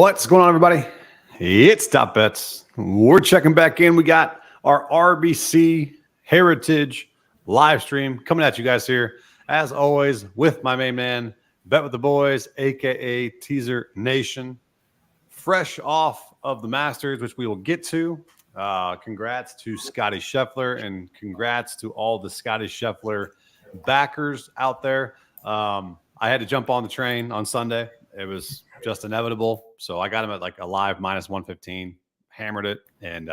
What's going on, everybody? It's Top Bets. We're checking back in. We got our RBC Heritage live stream coming at you guys here, as always, with my main man, Bet with the Boys, a.k.a. Teaser Nation. Fresh off of the Masters, which we will get to. Congrats to Scottie Scheffler, and congrats to all the Scottie Scheffler backers out there. I had to jump on the train on Sunday. It was just inevitable. So I got him at like a live minus 115, hammered it, and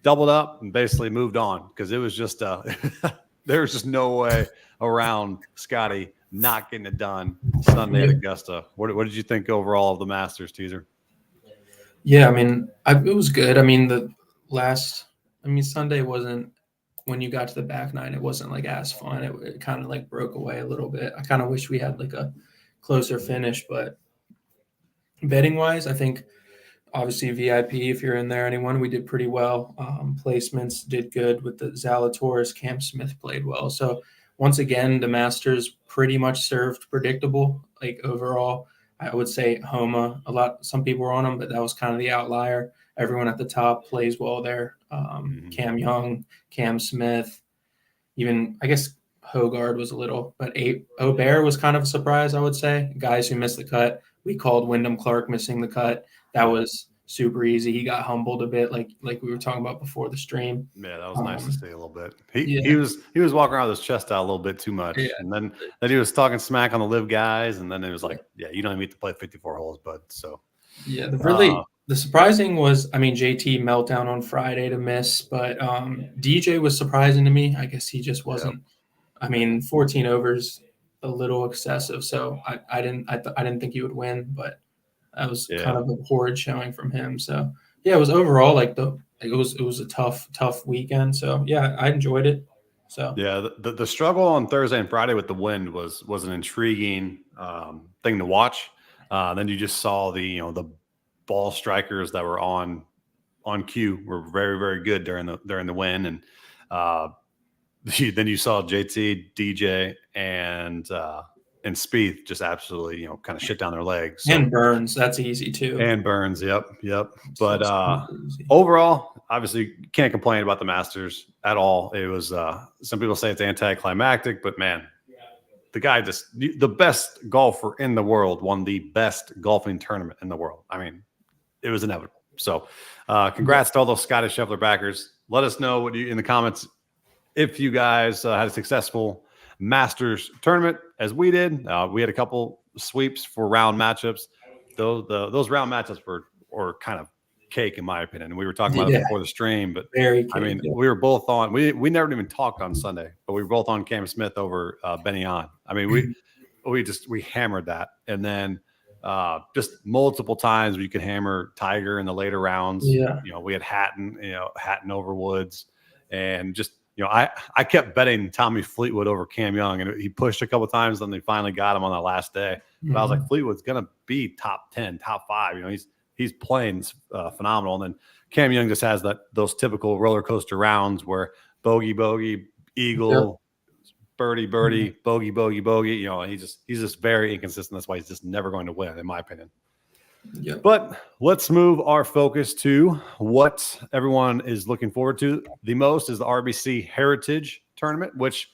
doubled up and basically moved on because it was just there was just no way around Scottie not getting it done Sunday at Augusta. What did you think overall of the Masters, Teaser? Yeah, I mean, it was good. I mean, Sunday wasn't, when you got to the back nine, it wasn't like as fun. It kind of like broke away a little bit. I kind of wish we had like a closer finish, but betting wise, I think obviously VIP, if you're in there, anyone, we did pretty well. Placements did good with the Zalatoris. Cam Smith played well. So once again, the Masters pretty much served predictable. Like overall, I would say Homa a lot. Some people were on him, but that was kind of the outlier. Everyone at the top plays well there. Cam Young, Cam Smith, even I guess Hogard was a little, but O'Bear was kind of a surprise, I would say. Guys who missed the cut. We called Wyndham Clark missing the cut. That was super easy. He got humbled a bit, like we were talking about before the stream. Yeah, that was nice to see a little bit. He was walking around with his chest out a little bit too much, and then he was talking smack on the live guys, and then it was like, you don't even need to play 54 holes, bud. So the surprising was, I mean, JT meltdown on Friday to miss, but DJ was surprising to me. I guess he just wasn't. I mean, 14 overs, a little excessive, so I didn't think he would win, but that was kind of a horrid showing from him. So it was overall it was a tough weekend. So I enjoyed it. So the struggle on Thursday and Friday with the wind was an intriguing thing to watch. Then you just saw the ball strikers that were on cue were very, very good during the wind, and then you saw JT, DJ, and Spieth just absolutely, kind of shit down their legs. So. And Burns, that's easy too. And Burns, yep. But overall, obviously, you can't complain about the Masters at all. It was some people say it's anticlimactic, but man, the guy the best golfer in the world won the best golfing tournament in the world. I mean, it was inevitable. So, congrats to all those Scottie Scheffler backers. Let us know in the comments if you guys had a successful Masters tournament as we did. We had a couple sweeps for round matchups. Those round matchups were kind of cake in my opinion. We were talking about it before the stream, but we were both on. We never even talked on Sunday, but we were both on Cam Smith over Benny On. I mean, we hammered that, and then just multiple times we could hammer Tiger in the later rounds. We had Hatton over Woods, and just. I kept betting Tommy Fleetwood over Cam Young, and he pushed a couple of times, and they finally got him on that last day. But I was like, Fleetwood's going to be top 10, top 5. He's playing phenomenal. And then Cam Young just has those typical roller coaster rounds where bogey, eagle, birdie, bogey, bogey. He's just very inconsistent. That's why he's just never going to win, in my opinion. Yep. But let's move our focus to what everyone is looking forward to the most is the RBC Heritage Tournament, which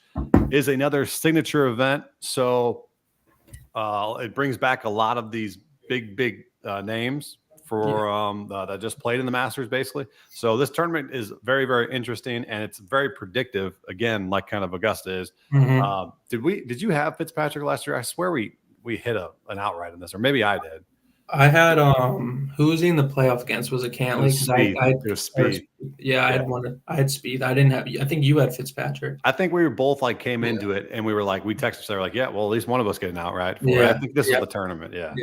is another signature event. So it brings back a lot of these big names for that just played in the Masters, basically. So this tournament is very, very interesting, and it's very predictive, again, like kind of Augusta is. Did you have Fitzpatrick last year? I swear we hit an outright in this, or maybe I did. I had who was he in the playoff against? Was it Cantley? It was Spieth. I had one. I had Spieth. I didn't have. I think you had Fitzpatrick. I think we were both came into it, and we were like, we texted each other like, well, at least one of us get an outright. I think this is the tournament. Yeah.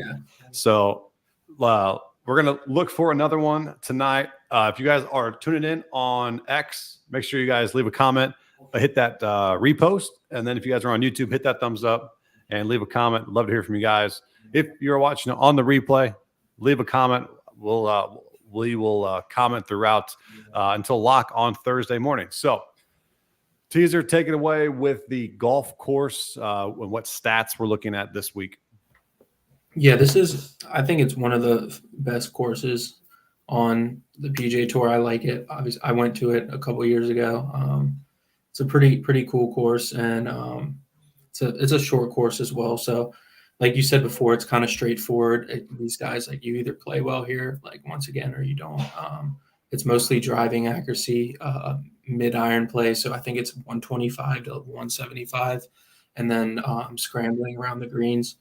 So we're gonna look for another one tonight. If you guys are tuning in on X, make sure you guys leave a comment, hit that repost, and then if you guys are on YouTube, hit that thumbs up and leave a comment. Love to hear from you guys. If you're watching on the replay, leave a comment. We will comment throughout until lock on Thursday morning. So, Teaser, take it away with the golf course and what stats we're looking at this week. Yeah, I think it's one of the best courses on the PGA Tour. I like it. Obviously, I went to it a couple years ago. It's a pretty cool course, and it's a short course as well. So, like you said before, it's kind of straightforward. These guys, like, you either play well here, like, once again, or you don't. It's mostly driving accuracy, mid iron play. So I think it's 125 to 175, and then scrambling around the greens.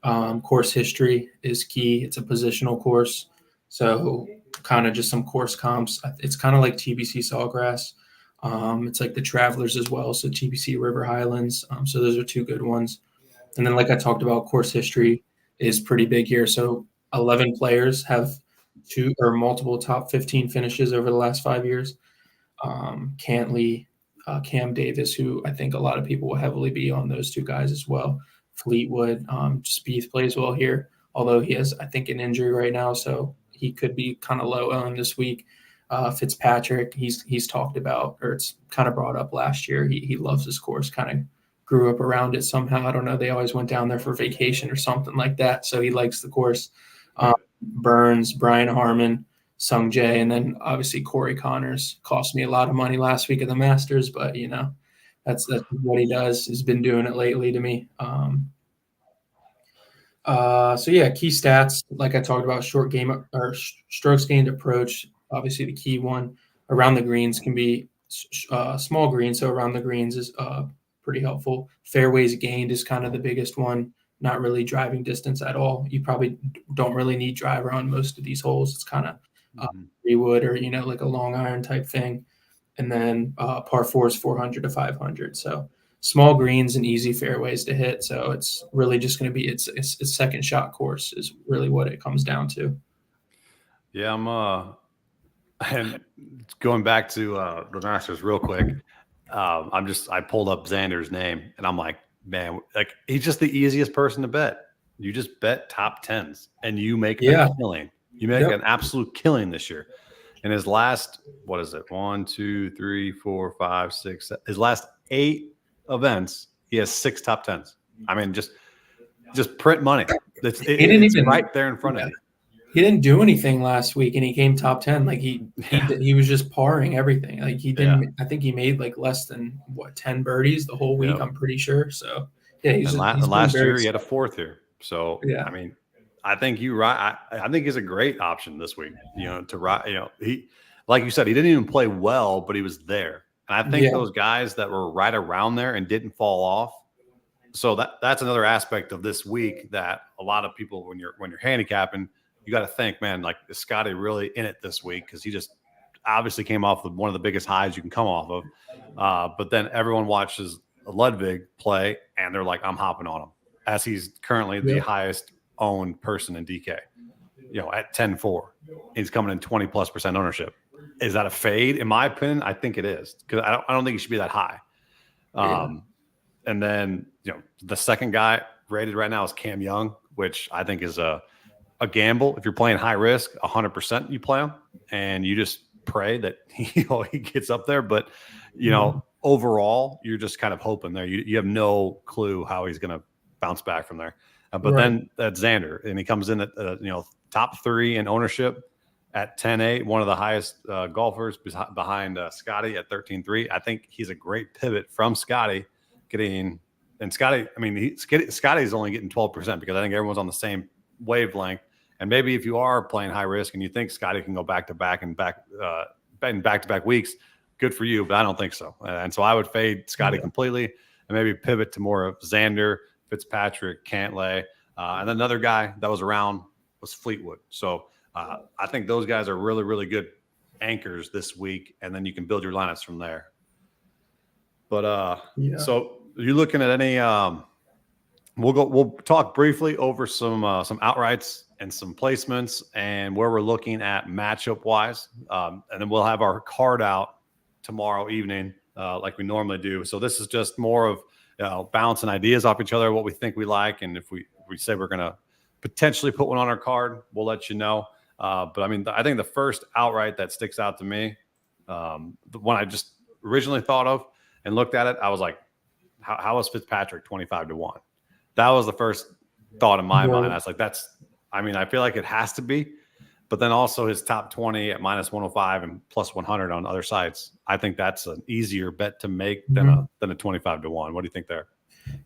Course history is key. It's a positional course. So kind of just some course comps. It's kind of like TBC Sawgrass. It's like the Travelers as well. So TBC River Highlands. So those are two good ones. And then, like I talked about, course history is pretty big here. So 11 players have two or multiple top 15 finishes over the last 5 years. Cantley, Cam Davis, who I think a lot of people will heavily be on those two guys as well. Fleetwood, Spieth plays well here, although he has, I think, an injury right now, so he could be kind of low owned this week. Fitzpatrick, he's talked about, or it's kind of brought up last year. He loves this course, kind of grew up around it somehow. I don't know. They always went down there for vacation or something like that, so he likes the course. Burns, Brian Harmon, Sung Jae, and then obviously Corey Connors cost me a lot of money last week at the Masters, but that's what he does. He's been doing it lately to me. So yeah, key stats, like I talked about, short game or strokes gained approach, obviously the key one. Around the greens can be small greens, so around the greens is pretty helpful. Fairways gained is kind of the biggest one. Not really driving distance at all. You probably don't really need driver on most of these holes. It's kind of 3-wood or like a long iron type thing. And then par four is 400 to 500. So small greens and easy fairways to hit. So it's really just going to be it's second shot course is really what it comes down to. Yeah, and going back to the Masters real quick. I pulled up Xander's name and I'm like, man, like, he's just the easiest person to bet. You just bet top tens and you make a killing. You make an absolute killing this year. In his last, what is it? 1, 2, 3, 4, 5, 6. His last 8 events, he has 6 top tens. I mean, just print money. It's right there in front of you. He didn't do anything last week, and he came top 10. Like he was just parring everything. Like he didn't. Yeah. I think he made like less than 10 birdies the whole week. Yep. I'm pretty sure. So yeah, he's last year he had a 4th here. So yeah, I mean, I think I think he's a great option this week. To ride. He, like you said, he didn't even play well, but he was there. And I think those guys that were right around there and didn't fall off. So that's another aspect of this week that a lot of people, when you're handicapping, you got to think, man, like, is Scottie really in it this week? Because he just obviously came off with one of the biggest highs you can come off of. But then everyone watches Ludwig play, and they're like, I'm hopping on him, as he's currently the highest owned person in DK. At 10-4, he's coming in 20+% ownership. Is that a fade? In my opinion, I think it is, because I don't think he should be that high. And then the second guy rated right now is Cam Young, which I think is a gamble. If you're playing high risk, 100% you play him, and you just pray that he gets up there. But overall, you're just kind of hoping there. You have no clue how he's going to bounce back from there. But then that's Xander, and he comes in at top 3 in ownership at 10-8, one of the highest golfers behind Scottie at 13-3. I think he's a great pivot from Scottie getting. And Scottie, I mean, Scottie's only getting 12% because I think everyone's on the same wavelength. And maybe if you are playing high risk and you think Scottie can go back to back in back-to-back weeks, good for you, but I don't think so. And so I would fade Scottie completely and maybe pivot to more of Xander, Fitzpatrick, Cantlay, and another guy that was around was Fleetwood. So I think those guys are really, really good anchors this week, and then you can build your lineups from there. But so you're looking at any? We'll talk briefly over some outrights and some placements and where we're looking at matchup wise, and then we'll have our card out tomorrow evening like we normally do. So this is just more of bouncing ideas off each other, what we think we like, and if we say we're going to potentially put one on our card, we'll let you know. But I mean, I think the first outright that sticks out to me, the one I just originally thought of and looked at it, I was like, how is Fitzpatrick 25-1? That was the first thought in my More- mind. I was like, I feel like it has to be. But then also his top 20 at minus 105 and plus 100 on other sites. I think that's an easier bet to make than a 25 to 1. What do you think there?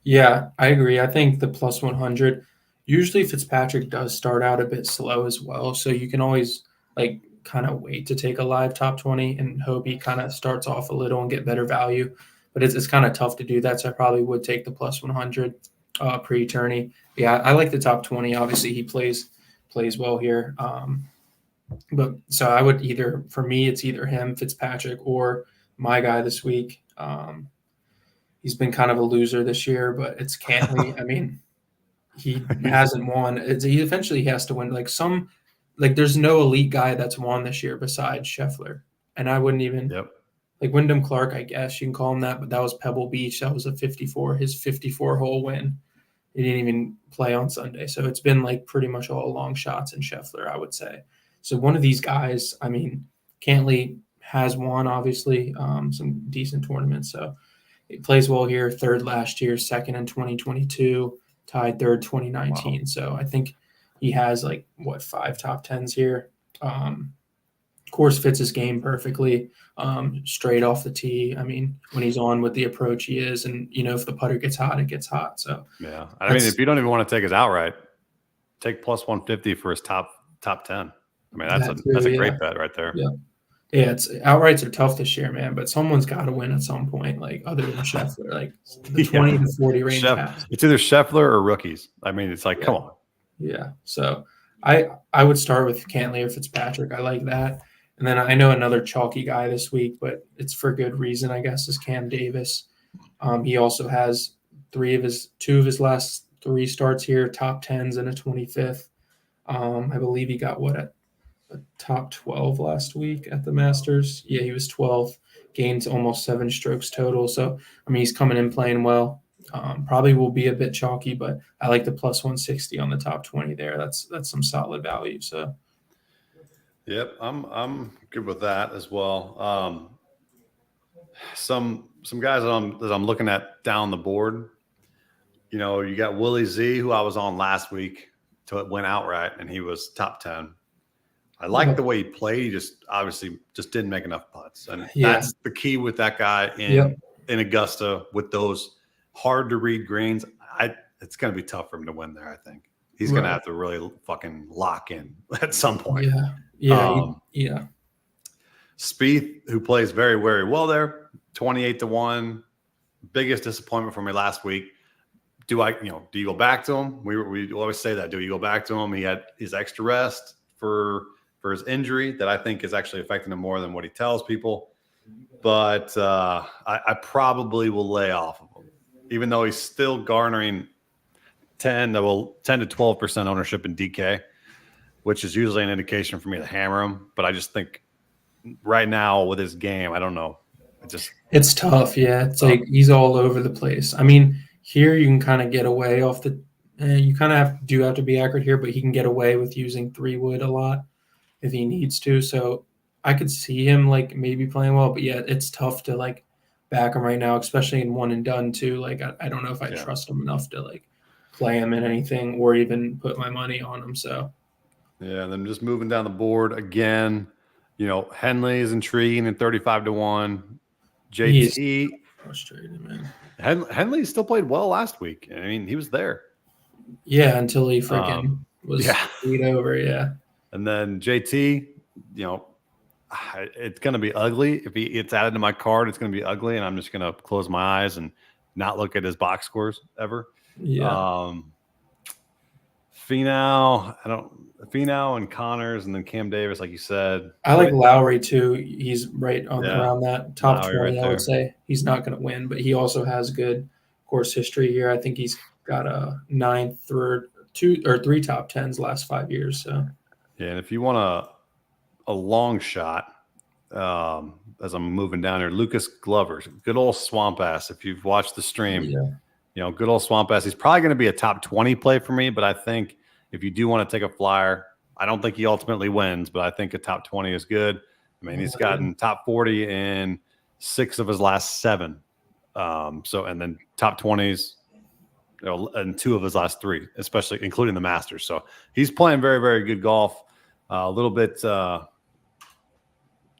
Yeah, I agree. I think the plus 100, usually Fitzpatrick does start out a bit slow as well. So you can always like kind of wait to take a live top 20 and hope he kind of starts off a little and get better value. But it's kind of tough to do that. So I probably would take the plus 100 pre-tourney. Yeah, I like the top 20. Obviously, he plays well here. But so I would for me, it's either him, Fitzpatrick, or my guy this week. He's been kind of a loser this year, but it's Cantley. I mean, he hasn't won. He eventually has to win. There's no elite guy that's won this year besides Scheffler. And I wouldn't even like Wyndham Clark, I guess you can call him that, but that was Pebble Beach. That was his 54 hole win. He didn't even play on Sunday. So it's been like pretty much all long shots in Scheffler, I would say. So one of these guys, I mean, Cantley has won, obviously, some decent tournaments. So he plays well here, third last year, second in 2022, tied third 2019. Wow. So I think he has 5 top 10s here. Course fits his game perfectly, straight off the tee. I mean, when he's on with the approach he is, and if the putter gets hot, it gets hot. So yeah, I mean, if you don't even want to take his outright, take plus 150 for his top 10. I mean, that's a great bet right there. Yeah. Yeah, it's outrights are tough this year, man. But someone's got to win at some point, other than Scheffler, the 20 to 40 range. It's either Scheffler or rookies. I mean, it's come on. Yeah. So I would start with Cantley or Fitzpatrick. I like that. And then I know another chalky guy this week, but it's for good reason, I guess, is Cam Davis. He also has 2 of his last 3 starts here, top 10s and a 25th. I believe he got a top 12 last week at the Masters. Yeah, he was 12th, gained almost 7 strokes total. So, I mean, he's coming in playing well. Probably will be a bit chalky, but I like the plus 160 on the top 20 there. That's some solid value. So, yep, I'm good with that as well. Some guys that I'm looking at down the board. You got Willie Z, who I was on last week, till it went outright, and he was top 10. I like the way he played. He just didn't make enough putts, and that's the key with that guy in Augusta with those hard to read greens. It's going to be tough for him to win there. I think he's going to have to really fucking lock in at some point. Yeah. Spieth, who plays very, very well there, 28 to 1. Biggest disappointment for me last week. Do you go back to him? We always say that. Do you go back to him? He had his extra rest for his injury that I think is actually affecting him more than what he tells people. But I probably will lay off of him, even though he's still garnering 10 to 12% ownership in DK, which is usually an indication for me to hammer him. But I just think right now with his game, I don't know. It's tough. Yeah, it's he's all over the place. I mean, here you can kind of get away off the. You kind of have to be accurate here, but he can get away with using 3-wood a lot if he needs to. So I could see him maybe playing well, but yeah, it's tough to back him right now, especially in one and done too. I don't know if I trust him enough to play him in anything or even put my money on him. So yeah, and then just moving down the board again, Henley is intriguing at 35 to 1. JT frustrated, man. Henley still played well last week. I mean, he was there. Yeah, until he freaking was beat over. Yeah. And then JT, it's going to be ugly. If he gets added to my card, it's going to be ugly. And I'm just going to close my eyes and not look at his box scores ever. Yeah. Finau and Connors, and then Cam Davis, like you said. I like Lowry too. He's right around that top Lowry 20. I would say he's not going to win, but he also has good course history here. I think he's got a 9th or 2 or 3 top 10s last 5 years. So yeah, and if you want a long shot, as I'm moving down here, Lucas Glover, good old swamp ass. If you've watched the stream, good old swamp ass. He's probably going to be a top 20 play for me, but I think if you do want to take a flyer, I don't think he ultimately wins, but I think a top 20 is good. I mean, he's gotten top 40 in 6 of his last 7. And then top 20s, in 2 of his last 3, especially including the Masters. So he's playing very, very good golf. A little bit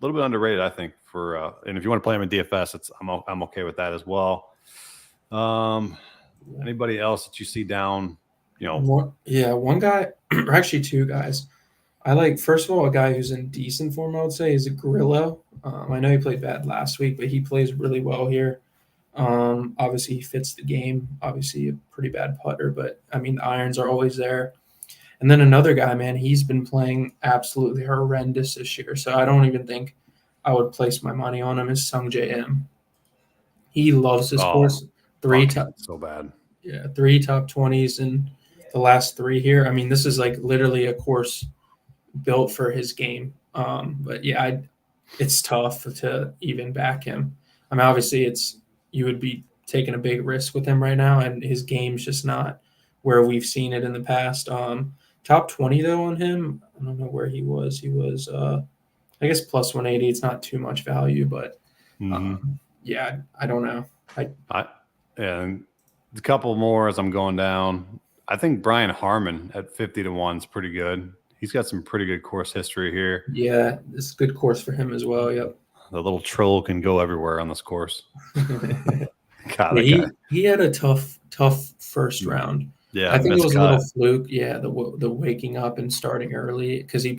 underrated, I think. And if you want to play him in DFS, I'm okay with that as well. Anybody else that you see down? One guy, or actually 2 guys. I like, first of all, a guy who's in decent form, I would say, is a Grillo. I know he played bad last week, but he plays really well here. Obviously, he fits the game. Obviously, a pretty bad putter, but I mean, the irons are always there. And then another guy, man, he's been playing absolutely horrendous this year. So I don't even think I would place my money on him, is Sung JM. He loves this course. 3 top, so bad. Yeah, 3 top 20s in the last 3 here. I mean, this is like literally a course built for his game. But yeah, it's tough to even back him. I mean, obviously, you would be taking a big risk with him right now, and his game's just not where we've seen it in the past. Top 20 though on him, I don't know where he was. He was, I guess, plus 180. It's not too much value, but yeah, I don't know. And a couple more as I'm going down. I think Brian Harmon at 50 to 1 is pretty good. He's got some pretty good course history here. Yeah, it's a good course for him as well. Yep. The little troll can go everywhere on this course. God, he had a tough first round. Yeah, I think it was a little fluke. Yeah, the waking up and starting early, because he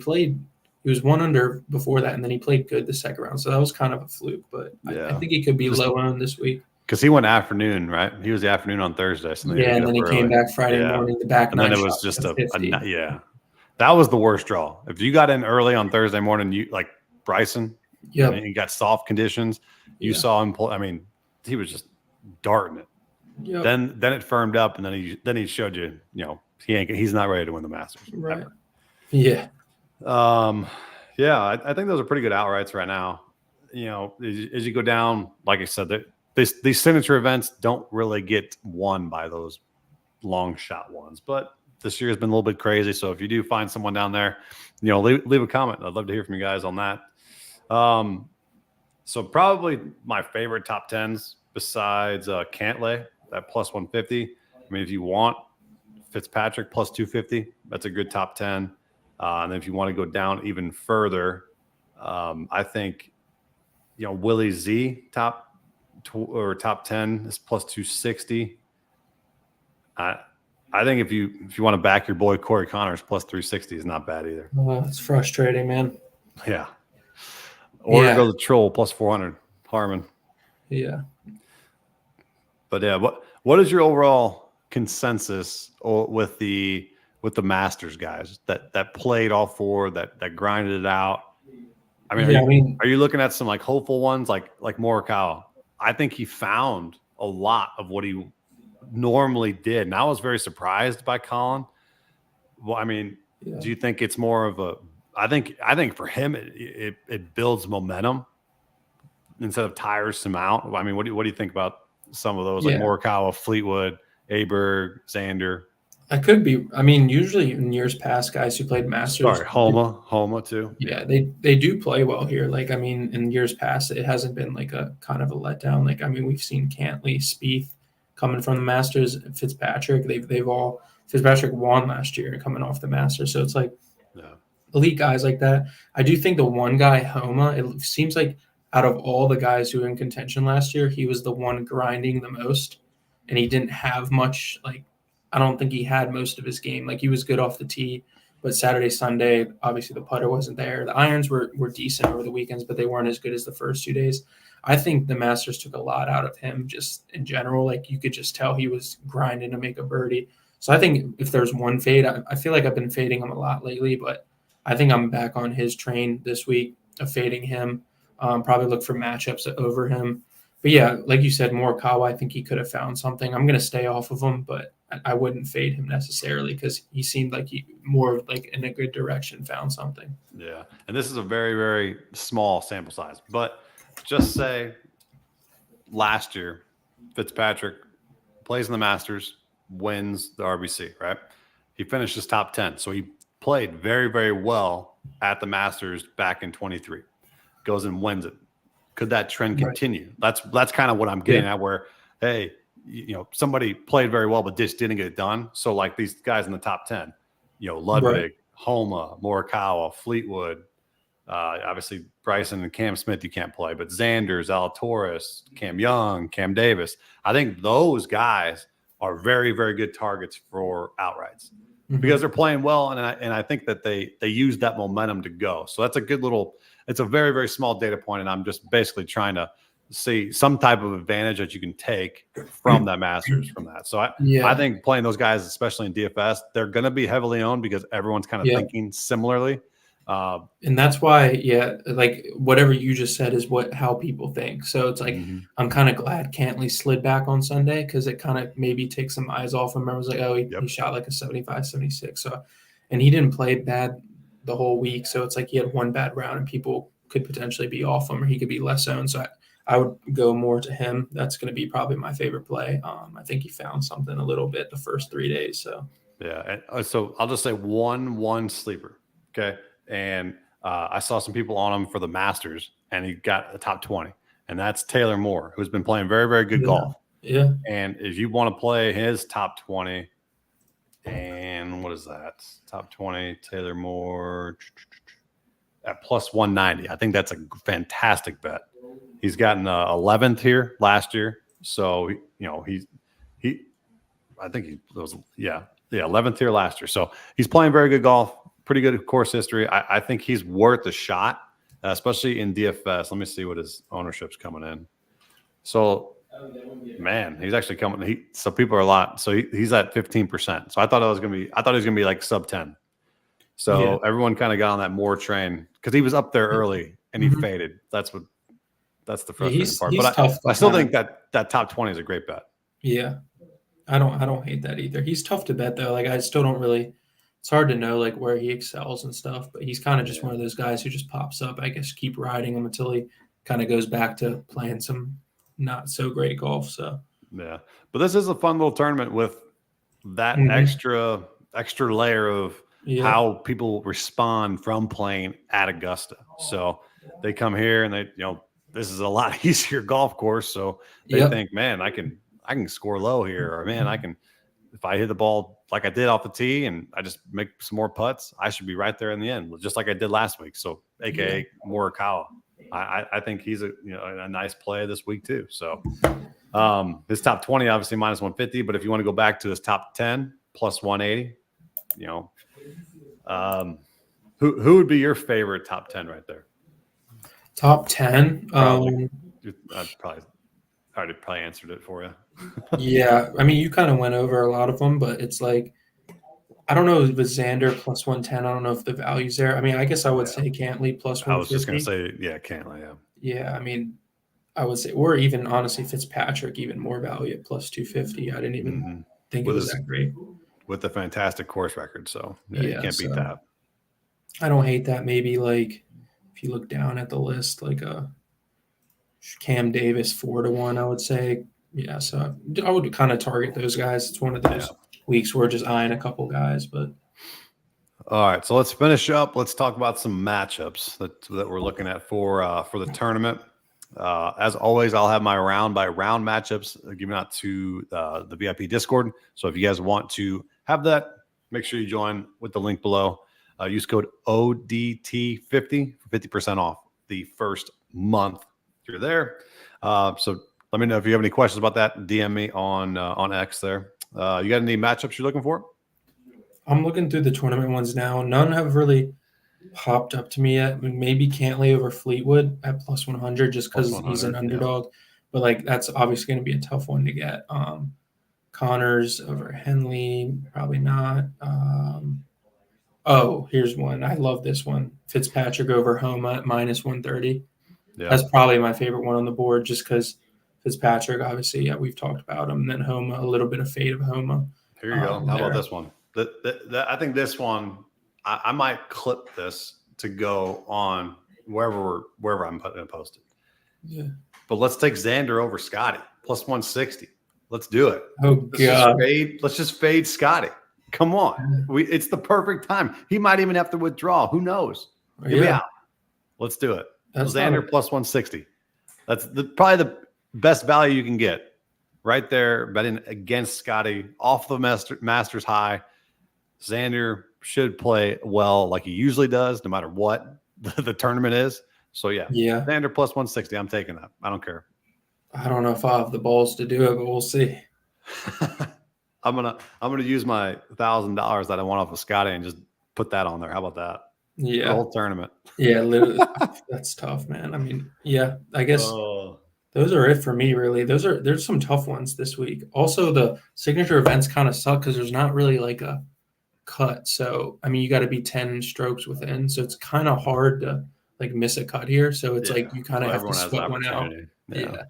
was 1 under before that, and then he played good the second round. So that was kind of a fluke, but I think he could be low on this week. Because he went afternoon, right? He was the afternoon on Thursday. So and then he came back Friday morning, the back nine. And then it was just that was the worst draw. If you got in early on Thursday morning, you like Bryson, and he got soft conditions. You saw him pull. I mean, he was just darting it. Yep. Then it firmed up, and then he showed you, he's not ready to win the Masters. Right. Ever. Yeah. I think those are pretty good outrights right now. As you go down, like I said, these signature events don't really get won by those long shot ones, but this year has been a little bit crazy. So if you do find someone down there, leave a comment. I'd love to hear from you guys on that. So probably my favorite top 10s besides Cantlay, that plus 150. I mean, if you want Fitzpatrick plus 250, that's a good top 10. And then if you want to go down even further, I think, Willie Z top 10 is plus 260. I think if you want to back your boy Corey Connors, plus 360 is not bad either. Oh, it's frustrating, man. Yeah. Or go the troll plus 400, Harmon. Yeah. But yeah, what is your overall consensus with the Masters guys that played all 4, that grinded it out? I mean, are you looking at some like hopeful ones like Morikawa? I think he found a lot of what he normally did, and I was very surprised by Colin. Well, I mean, do you think it's more of a? I think for him it builds momentum instead of tires him out. I mean, what do you think about some of those like Morikawa, Fleetwood, Aberg, Xander? I could be. I mean, usually in years past, guys who played Masters. Sorry, Homa too. Yeah, they do play well here. Like, I mean, in years past, it hasn't been like a kind of a letdown. Like, I mean, we've seen Cantlay, Spieth coming from the Masters, Fitzpatrick. Fitzpatrick won last year coming off the Masters. So it's like elite guys like that. I do think the one guy, Homa, it seems like out of all the guys who were in contention last year, he was the one grinding the most, and he didn't have much. Like, I don't think he had most of his game. Like, he was good off the tee, but Saturday, Sunday, obviously the putter wasn't there. The irons were decent over the weekends, but they weren't as good as the first 2 days. I think the Masters took a lot out of him just in general. Like, you could just tell he was grinding to make a birdie. So I think if there's one fade, I feel like I've been fading him a lot lately, but I think I'm back on his train this week of fading him. Probably look for matchups over him. But yeah, like you said, Morikawa, I think he could have found something. I'm going to stay off of him, but I wouldn't fade him necessarily because he seemed like he more like in a good direction found something. Yeah. And this is a very, very small sample size, but just say last year, Fitzpatrick plays in the Masters, wins the RBC, right? He finishes top 10. So he played very, very well at the Masters back in 23. Goes and wins it. Could that trend continue? That's kind of what I'm getting at, where, hey, somebody played very well, but just didn't get it done. So like these guys in the top 10, Ludwig, Right. Homa, Morikawa, Fleetwood, obviously Bryson and Cam Smith, you can't play, but Xander, Zalatoris, Cam Young, Cam Davis. I think those guys are very, very good targets for outrights because they're playing well. And I think that they use that momentum to go. So that's a good it's a very, very small data point. And I'm just basically trying to see some type of advantage that you can take from that Masters from that. So I think playing those guys, especially in DFS, they're going to be heavily owned because everyone's kind of thinking similarly. And that's why, like whatever you just said is how people think. So it's like, I'm kind of glad Cantley slid back on Sunday because it kind of maybe takes some eyes off him. I was like, oh, he shot like a 75, 76. So, and he didn't play bad the whole week. So it's like he had one bad round and people could potentially be off him or he could be less owned. So I would go more to him. That's going to be probably my favorite play. I think he found something a little bit the first 3 days. So, yeah. And so I'll just say one sleeper. Okay. And I saw some people on him for the Masters, and he got a top 20. And that's Taylor Moore, who's been playing very, very good golf. Yeah. And if you want to play his top 20, and what is that? Top 20, Taylor Moore at plus 190. I think that's a fantastic bet. He's gotten 11th here last year. So, I think he was, 11th here last year. So he's playing very good golf. Pretty good course history. I think he's worth a shot, especially in DFS. Let me see what his ownership's coming in. So, man, he's actually coming. So people are a lot. So he's at 15%. So I thought he was going to be like sub 10. So everyone kind of got on that Moore train because he was up there early and he faded. That's the frustrating part. But I still think that top 20 is a great bet. Yeah, I don't hate that either. He's tough to bet though. Like I still don't really. It's hard to know like where he excels and stuff, but he's kind of just one of those guys who just pops up. I guess keep riding him until he kind of goes back to playing some not so great golf. So yeah, but this is a fun little tournament with that extra layer of how people respond from playing at Augusta. So they come here and this is a lot easier golf course. So they think, man, I can score low here, or man, I can. If I hit the ball like I did off the tee and I just make some more putts, I should be right there in the end, just like I did last week. So, AKA Morikawa, I think he's a nice play this week too. So, his top 20 obviously minus 150, but if you want to go back to his top 10 plus 180, who would be your favorite top 10 right there? Top 10. I already probably answered it for you. Yeah, I mean, you kind of went over a lot of them, but it's like, I don't know, with Xander plus 110, I don't know if the value's there. I mean, I guess I would say Cantley plus 150. I was just going to say, Cantley, Yeah, I mean, I would say, or even honestly, Fitzpatrick, even more value at plus 250. I didn't even think it was that great. With the fantastic course record, so you can't beat that. I don't hate that. Maybe like, if you look down at the list, like a Cam Davis 4-1, I would say. Yeah, so I would kind of target those guys. It's one of those weeks where we're just eyeing a couple guys, but. All right, so let's finish up. Let's talk about some matchups that we're looking at for the tournament. As always, I'll have my round by round matchups given out to the VIP Discord. So if you guys want to have that, make sure you join with the link below. Use code ODT50 for 50% off the first month. If you're there, so let me know if you have any questions about that. DM me on X there. You got any matchups you're looking for? I'm looking through the tournament ones now. None have really popped up to me yet. Maybe Cantley over Fleetwood at plus 100 just because he's an underdog. Yeah. But like that's obviously going to be a tough one to get. Connors over Henley, probably not. Here's one. I love this one. Fitzpatrick over Homa at minus 130. Yeah. That's probably my favorite one on the board just because Fitzpatrick, obviously, we've talked about him. And then Homa, a little bit of fade of Homa. Here you go. How about this one? I think this one, I might clip this to go on wherever I'm going to post it. Yeah. But let's take Xander over Scottie, plus 160. Let's do it. Oh, God. Let's just fade Scottie. Come on. It's the perfect time. He might even have to withdraw. Who knows? He'll be out. Let's do it. Xander plus 160. That's probably the best value you can get. right there, betting against Scottie off the Masters high. Xander should play well like he usually does, no matter what the tournament is. So yeah, Xander plus 160. I'm taking that. I don't care. I don't know if I have the balls to do it, but we'll see. I'm gonna use my $1,000 that I want off of Scottie and just put that on there. How about that? Yeah, the whole tournament. Yeah, literally. That's tough, man. I mean, yeah, I guess those are it for me, really. There's some tough ones this week. Also, the signature events kind of suck because there's not really like a cut. So, I mean, you got to be 10 strokes within. So it's kind of hard to like miss a cut here. So it's like you kind of have to sweat one out. Yeah.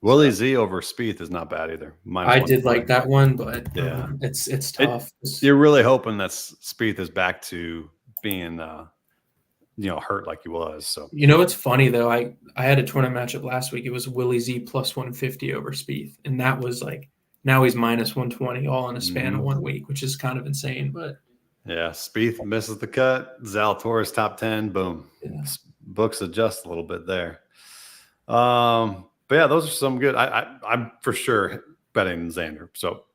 Willie Z over Spieth is not bad either. I did like that one, but it's tough. You're really hoping that Spieth is back to being hurt like he was. So it's funny though. I had a tournament matchup last week. It was Willie Z plus 150 over Spieth, and that was like now he's minus 120 all in a span of 1 week, which is kind of insane. But yeah, Spieth misses the cut. Zalatoris top 10. Boom. Yeah. Books adjust a little bit there. But yeah, those are some good. I'm for sure betting Xander. So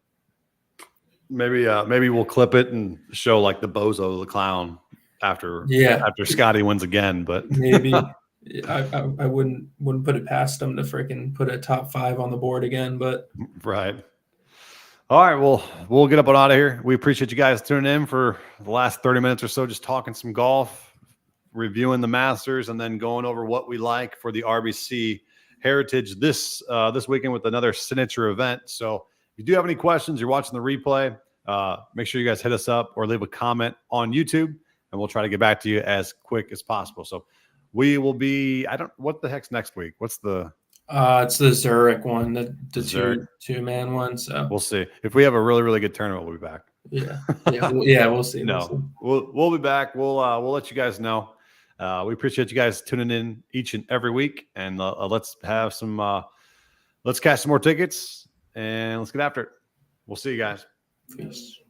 maybe we'll clip it and show like the bozo the clown after Scottie wins again. But maybe I wouldn't put it past him to freaking put a top 5 on the board again. But right. All right, well, we'll get up and out of here. We appreciate you guys tuning in for the last 30 minutes or so, just talking some golf, reviewing the Masters, and then going over what we like for the RBC Heritage this weekend with another signature event. So if you do have any questions, you're watching the replay, make sure you guys hit us up or leave a comment on YouTube, and we'll try to get back to you as quick as possible. So we will be, what the heck's next week? What's the... it's the Zurich one, the two-man one. So we'll see. If we have a really, really good tournament, we'll be back. We'll see. We'll be back. We'll let you guys know. We appreciate you guys tuning in each and every week, and let's have some. Let's cash some more tickets, and let's get after it. We'll see you guys. Peace.